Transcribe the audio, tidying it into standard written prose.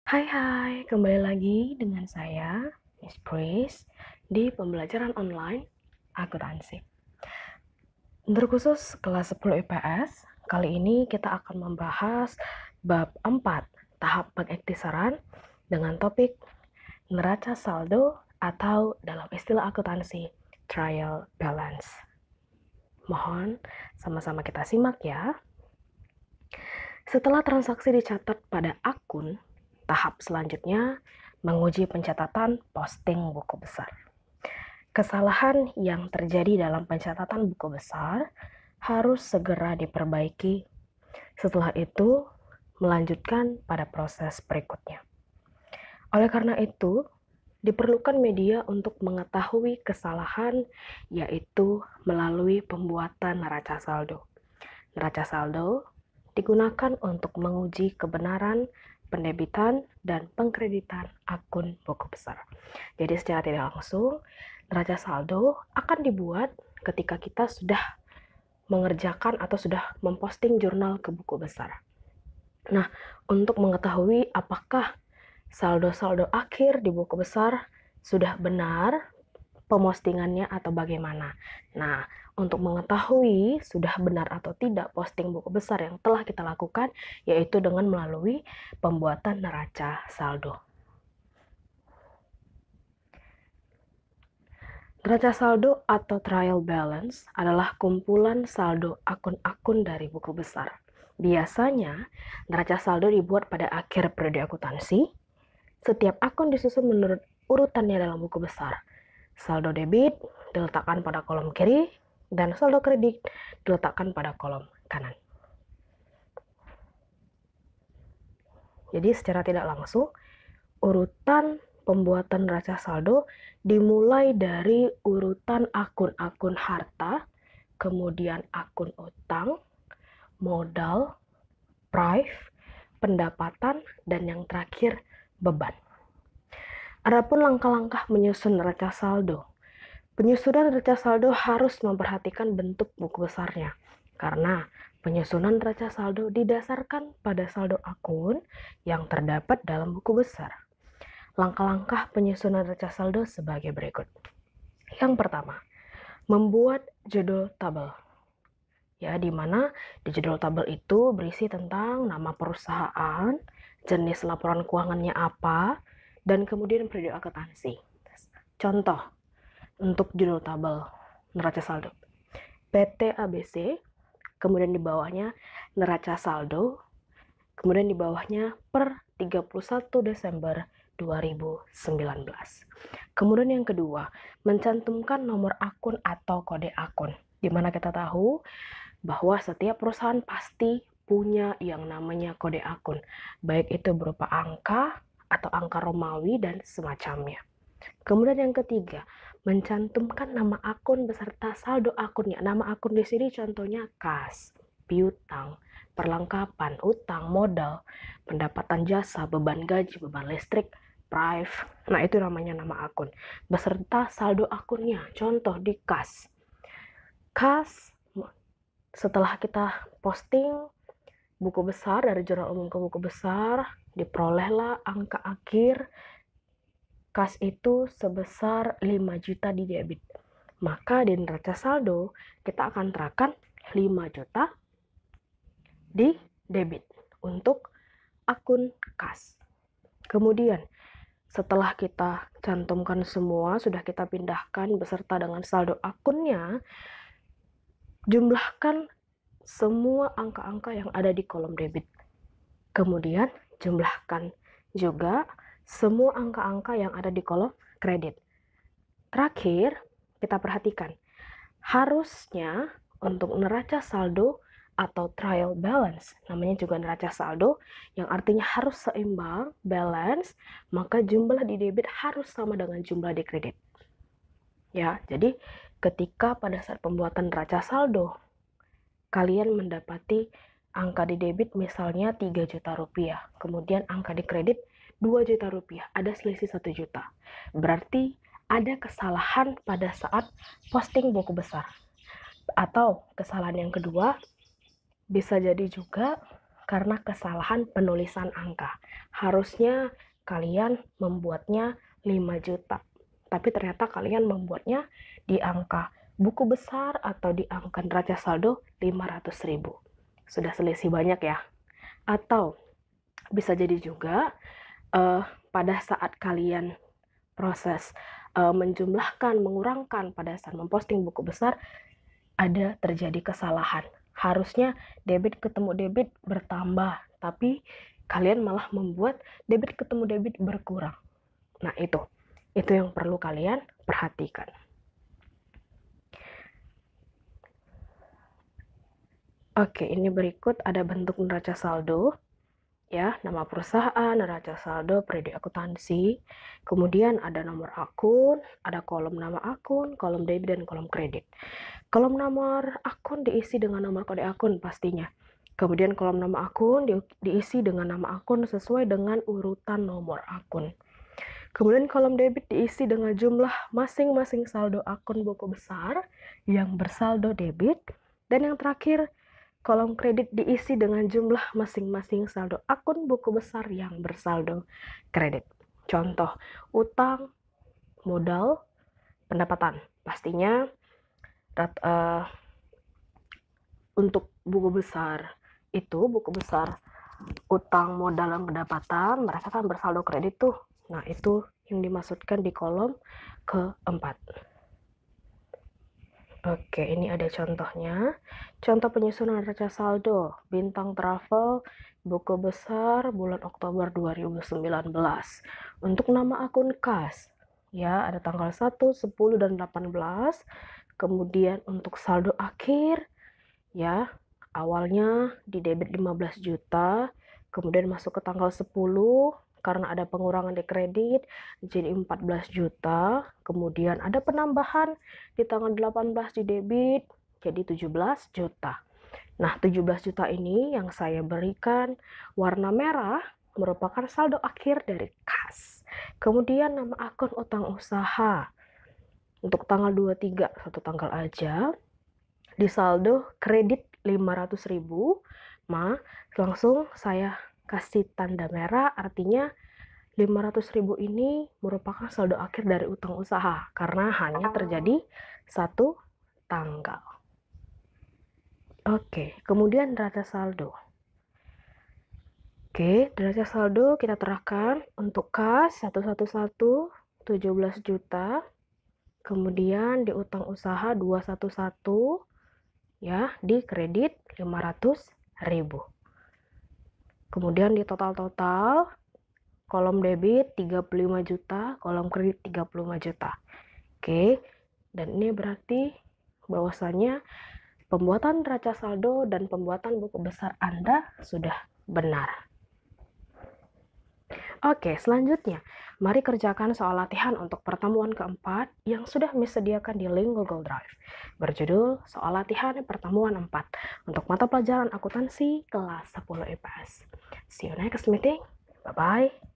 Hai, kembali lagi dengan saya, Miss Pris, di pembelajaran online akuntansi. Terkhusus kelas 10 IPS, kali ini kita akan membahas bab 4, tahap pengektisaran dengan topik neraca saldo atau dalam istilah akuntansi, trial balance. Mohon sama-sama kita simak ya. Setelah transaksi dicatat pada akun, tahap selanjutnya menguji pencatatan posting buku besar. Kesalahan yang terjadi dalam pencatatan buku besar harus segera diperbaiki. Setelah itu, melanjutkan pada proses berikutnya. Oleh karena itu, diperlukan media untuk mengetahui kesalahan, yaitu melalui pembuatan neraca saldo. Neraca saldo digunakan untuk menguji kebenaran pendebitan dan pengkreditan akun buku besar. Jadi secara tidak langsung, neraca saldo akan dibuat ketika kita sudah mengerjakan atau sudah memposting jurnal ke buku besar. Nah, untuk mengetahui apakah saldo-saldo akhir di buku besar sudah benar pemostingannya atau bagaimana. Nah, untuk mengetahui sudah benar atau tidak posting buku besar yang telah kita lakukan, yaitu dengan melalui pembuatan neraca saldo. Neraca saldo atau trial balance adalah kumpulan saldo akun-akun dari buku besar. Biasanya, neraca saldo dibuat pada akhir periode akuntansi. Setiap akun disusun menurut urutannya dalam buku besar. Saldo debit diletakkan pada kolom kiri dan saldo kredit diletakkan pada kolom kanan. Jadi secara tidak langsung, urutan pembuatan neraca saldo dimulai dari urutan akun-akun harta, kemudian akun utang, modal, prive, pendapatan, dan yang terakhir beban. Adapun langkah-langkah menyusun neraca saldo. Penyusunan neraca saldo harus memperhatikan bentuk buku besarnya, karena penyusunan neraca saldo didasarkan pada saldo akun yang terdapat dalam buku besar. Langkah-langkah penyusunan neraca saldo sebagai berikut. Yang pertama, membuat judul tabel. Ya, di mana di judul tabel itu berisi tentang nama perusahaan, jenis laporan keuangannya apa, dan kemudian periode akuntansi. Contoh untuk judul tabel neraca saldo. PT ABC, kemudian di bawahnya neraca saldo, kemudian di bawahnya per 31 Desember 2019. Kemudian yang kedua, mencantumkan nomor akun atau kode akun, di mana kita tahu bahwa setiap perusahaan pasti punya yang namanya kode akun, baik itu berupa angka atau angka Romawi dan semacamnya. Kemudian yang ketiga, mencantumkan nama akun beserta saldo akunnya. Nama akun di sini contohnya kas, piutang, perlengkapan, utang, modal, pendapatan jasa, beban gaji, beban listrik, prive. Nah, itu namanya nama akun. Beserta saldo akunnya. Contoh di kas. Kas, setelah kita posting buku besar dari jurnal umum ke buku besar, diperolehlah angka akhir kas itu sebesar 5 juta di debit. Maka di neraca saldo kita akan terapkan 5 juta di debit untuk akun kas. Kemudian setelah kita cantumkan semua, sudah kita pindahkan beserta dengan saldo akunnya, jumlahkan semua angka-angka yang ada di kolom debit. Kemudian jumlahkan juga semua angka-angka yang ada di kolom kredit. Terakhir, kita perhatikan, harusnya untuk neraca saldo atau trial balance, namanya juga neraca saldo, yang artinya harus seimbang, balance, maka jumlah di debit harus sama dengan jumlah di kredit. Ya, jadi ketika pada saat pembuatan neraca saldo, kalian mendapati angka di debit misalnya 3 juta rupiah, kemudian angka di kredit 2 juta rupiah, ada selisih 1 juta. Berarti ada kesalahan pada saat posting buku besar. Atau kesalahan yang kedua, bisa jadi juga karena kesalahan penulisan angka. Harusnya kalian membuatnya 5 juta, tapi ternyata kalian membuatnya di angka buku besar atau di angka neraca saldo 500.000. Sudah selisih banyak ya. Atau bisa jadi juga pada saat kalian proses menjumlahkan, mengurangkan pada saat memposting buku besar, ada terjadi kesalahan. Harusnya debit ketemu debit bertambah, tapi kalian malah membuat debit ketemu debit berkurang. Nah, itu yang perlu kalian perhatikan. Oke, ini berikut ada bentuk neraca saldo. Ya, nama perusahaan, neraca saldo, periode akuntansi. Kemudian ada nomor akun, ada kolom nama akun, kolom debit, dan kolom kredit. Kolom nomor akun diisi dengan nomor kode akun pastinya. Kemudian kolom nama akun diisi dengan nama akun sesuai dengan urutan nomor akun. Kemudian kolom debit diisi dengan jumlah masing-masing saldo akun buku besar yang bersaldo debit. Dan yang terakhir, kolom kredit diisi dengan jumlah masing-masing saldo akun buku besar yang bersaldo kredit. Contoh, utang, modal, pendapatan. Pastinya untuk buku besar itu, buku besar utang, modal, dan pendapatan, mereka kan bersaldo kredit tuh. Nah, itu yang dimaksudkan di kolom keempat. Oke, ini ada contohnya. Contoh penyusunan neraca saldo, bintang travel, buku besar bulan Oktober 2019. Untuk nama akun kas, ya ada tanggal 1, 10, dan 18. Kemudian untuk saldo akhir, ya awalnya di debit 15 juta, kemudian masuk ke tanggal 10, karena ada pengurangan di kredit jadi 14 juta, kemudian ada penambahan di tanggal 18 di debit jadi 17 juta. Nah, 17 juta ini yang saya berikan warna merah merupakan saldo akhir dari kas. Kemudian nama akun utang usaha untuk tanggal 23, satu tanggal aja, di saldo kredit 500.000, langsung saya kasih tanda merah, artinya 500.000 ini merupakan saldo akhir dari utang usaha karena hanya terjadi satu tanggal. Oke, kemudian neraca saldo. Oke, neraca saldo kita terahkan untuk kas 111 17 juta. Kemudian di utang usaha 211, ya, di kredit 500.000. Kemudian di total kolom debit 35 juta, kolom kredit 35 juta. Oke, dan ini berarti bahwasanya pembuatan neraca saldo dan pembuatan buku besar Anda sudah benar. Oke, selanjutnya mari kerjakan soal latihan untuk pertemuan keempat yang sudah disediakan di link Google Drive. Berjudul soal latihan pertemuan 4 untuk mata pelajaran akuntansi kelas 10 IPS. See you next meeting. Bye-bye.